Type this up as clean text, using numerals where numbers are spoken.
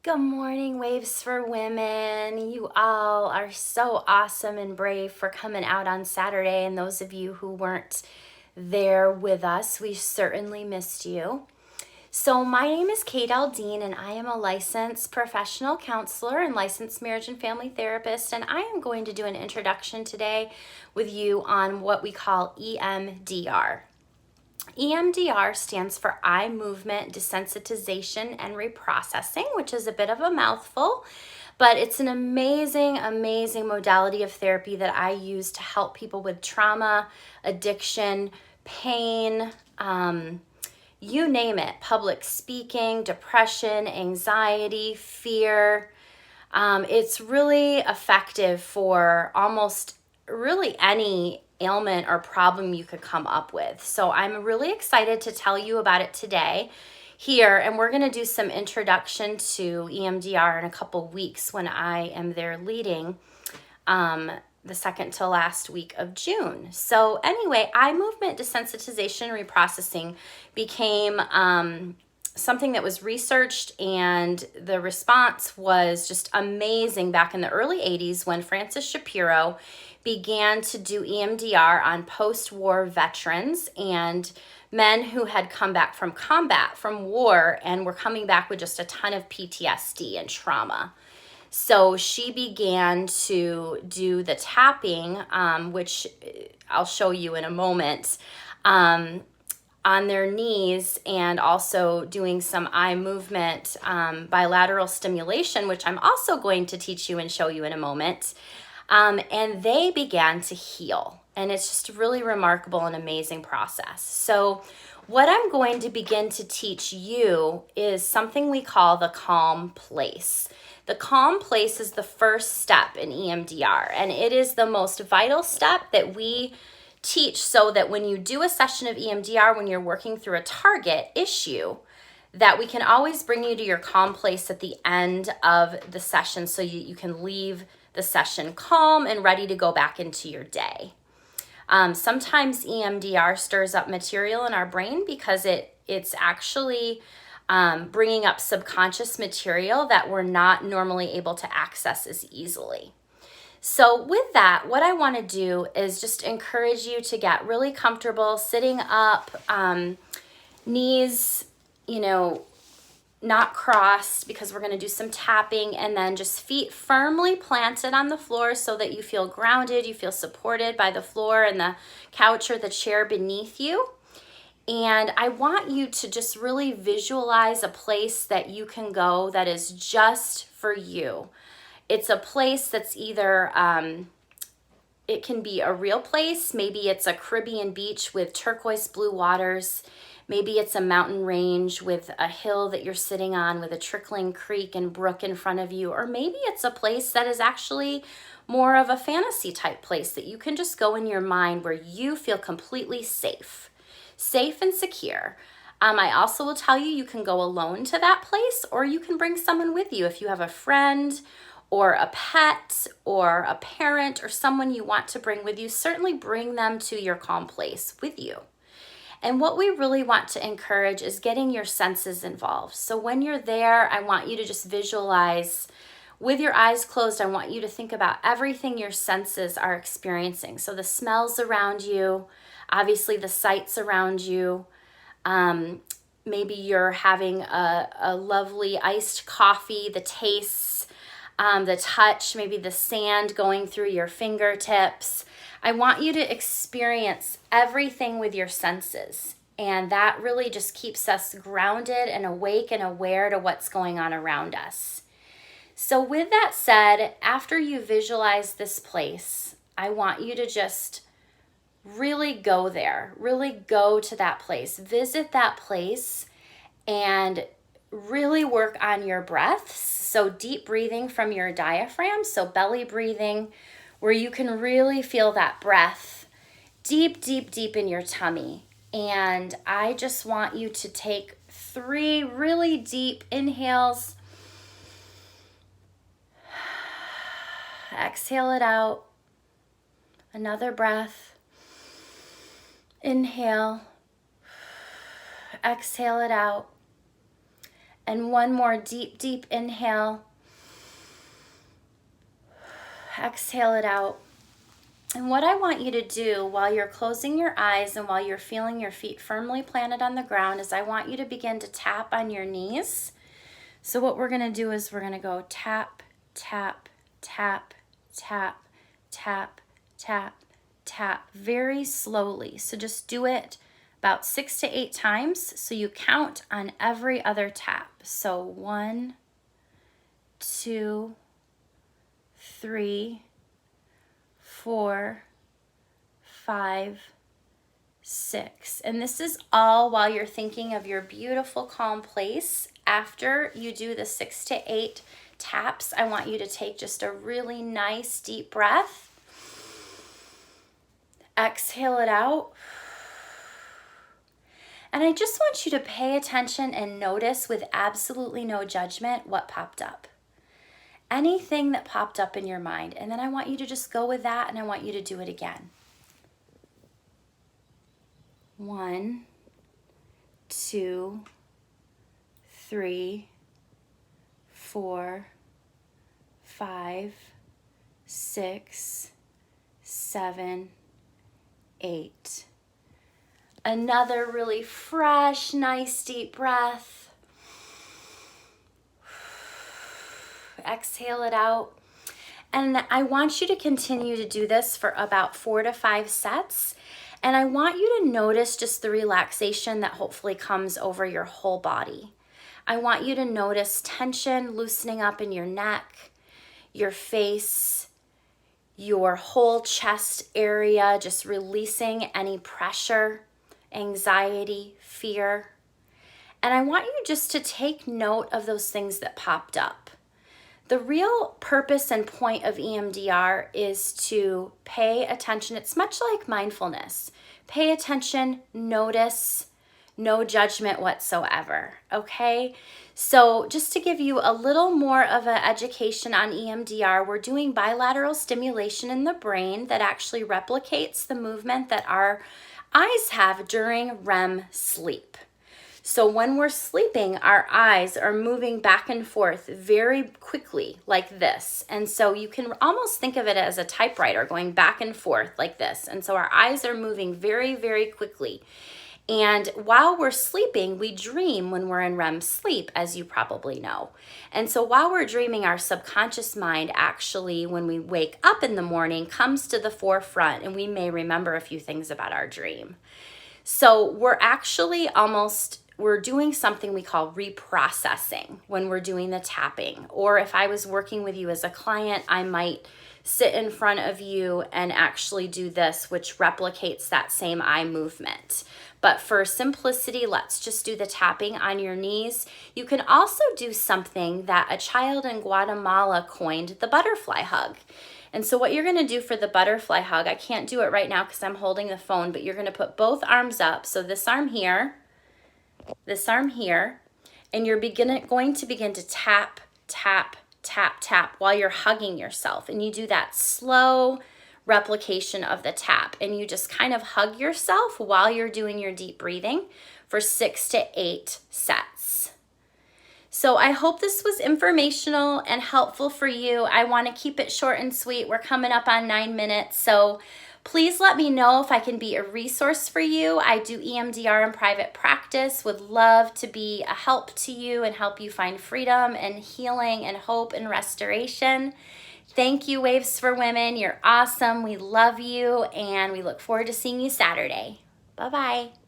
Good morning, Waves for Women. You all are so awesome and brave for coming out on Saturday. And those of you who weren't there with us, we certainly missed you. So, my name is Kate Aldine, and I am a licensed professional counselor and licensed marriage and family therapist. And I am going to do an introduction today with you on what we call EMDR. EMDR stands for eye movement desensitization and reprocessing, which is a bit of a mouthful, but it's an amazing, amazing modality of therapy that I use to help people with trauma, addiction, pain, you name it, public speaking, depression, anxiety, fear. It's really effective for almost really any ailment or problem you could come up with. So I'm really excited to tell you about it today here, and we're going to do some introduction to EMDR in a couple weeks when I am there leading the second to last week of June. So anyway, eye movement desensitization reprocessing became something that was researched, and the response was just amazing back in the early 80s when Francis Shapiro began to do EMDR on post-war veterans and men who had come back from combat, from war, and were coming back with just a ton of PTSD and trauma. So she began to do the tapping, which I'll show you in a moment, on their knees, and also doing some eye movement, bilateral stimulation, which I'm also going to teach you and show you in a moment. And they began to heal. And it's just a really remarkable and amazing process. So what I'm going to begin to teach you is something we call the calm place. The calm place is the first step in EMDR, and it is the most vital step that we teach so that when you do a session of EMDR, when you're working through a target issue, that we can always bring you to your calm place at the end of the session so you can leave the session calm and ready to go back into your day. Sometimes EMDR stirs up material in our brain because it's actually bringing up subconscious material that we're not normally able to access as easily. So with that, what I want to do is just encourage you to get really comfortable sitting up, knees, not crossed, because we're going to do some tapping, and then just feet firmly planted on the floor so that you feel grounded, you feel supported by the floor and the couch or the chair beneath you. And I want you to just really visualize a place that you can go that is just for you. It's a place that's either, it can be a real place. Maybe it's a Caribbean beach with turquoise blue waters. Maybe it's a mountain range with a hill that you're sitting on with a trickling creek and brook in front of you. Or maybe it's a place that is actually more of a fantasy type place that you can just go in your mind where you feel completely safe and secure. I also will tell you can go alone to that place, or you can bring someone with you. If you have a friend or a pet or a parent or someone you want to bring with you, certainly bring them to your calm place with you. And what we really want to encourage is getting your senses involved. So when you're there, I want you to just visualize with your eyes closed. I want you to think about everything your senses are experiencing. So the smells around you, obviously the sights around you. Maybe you're having a lovely iced coffee, the tastes, the touch, maybe the sand going through your fingertips. I want you to experience everything with your senses, and that really just keeps us grounded and awake and aware to what's going on around us. So with that said, after you visualize this place, I want you to just really go there, really go to that place, visit that place, and really work on your breaths. So deep breathing from your diaphragm, so belly breathing, where you can really feel that breath deep, deep, deep in your tummy. And I just want you to take 3 really deep inhales. Exhale it out. Another breath. Inhale. Exhale it out. And one more deep, deep inhale. Exhale it out. And what I want you to do while you're closing your eyes and while you're feeling your feet firmly planted on the ground is I want you to begin to tap on your knees. So what we're going to do is we're going to go tap, tap, tap, tap, tap, tap, tap, very slowly. So just do it about 6 to 8 times so you count on every other tap. So 1, 2, 3, 4, 5, 6. And this is all while you're thinking of your beautiful calm place. After you do the 6 to 8 taps, I want you to take just a really nice deep breath. Exhale it out. And I just want you to pay attention and notice with absolutely no judgment what popped up. Anything that popped up in your mind. And then I want you to just go with that and I want you to do it again. 1, 2, 3, 4, 5, 6, 7, 8. Another really fresh, nice deep breath. Exhale it out. And I want you to continue to do this for about 4 to 5 sets. And I want you to notice just the relaxation that hopefully comes over your whole body. I want you to notice tension loosening up in your neck, your face, your whole chest area, just releasing any pressure, anxiety, fear. And I want you just to take note of those things that popped up. The real purpose and point of EMDR is to pay attention. It's much like mindfulness. Pay attention, notice, no judgment whatsoever, okay? So just to give you a little more of an education on EMDR, we're doing bilateral stimulation in the brain that actually replicates the movement that our eyes have during REM sleep. So when we're sleeping, our eyes are moving back and forth very quickly like this. And so you can almost think of it as a typewriter going back and forth like this. And so our eyes are moving very, very quickly. And while we're sleeping, we dream when we're in REM sleep, as you probably know. And so while we're dreaming, our subconscious mind actually, when we wake up in the morning, comes to the forefront and we may remember a few things about our dream. So we're doing something we call reprocessing when we're doing the tapping. Or if I was working with you as a client, I might sit in front of you and actually do this, which replicates that same eye movement. But for simplicity, let's just do the tapping on your knees. You can also do something that a child in Guatemala coined, the butterfly hug. And so what you're going to do for the butterfly hug, I can't do it right now because I'm holding the phone, but you're going to put both arms up. So this arm here, and you're going to begin to tap, tap, tap, tap while you're hugging yourself. And you do that slow replication of the tap. And you just kind of hug yourself while you're doing your deep breathing for 6 to 8 sets. So I hope this was informational and helpful for you. I want to keep it short and sweet. We're coming up on 9 minutes. So please let me know if I can be a resource for you. I do EMDR in private practice. Would love to be a help to you and help you find freedom and healing and hope and restoration. Thank you, Waves for Women. You're awesome. We love you, and we look forward to seeing you Saturday. Bye-bye.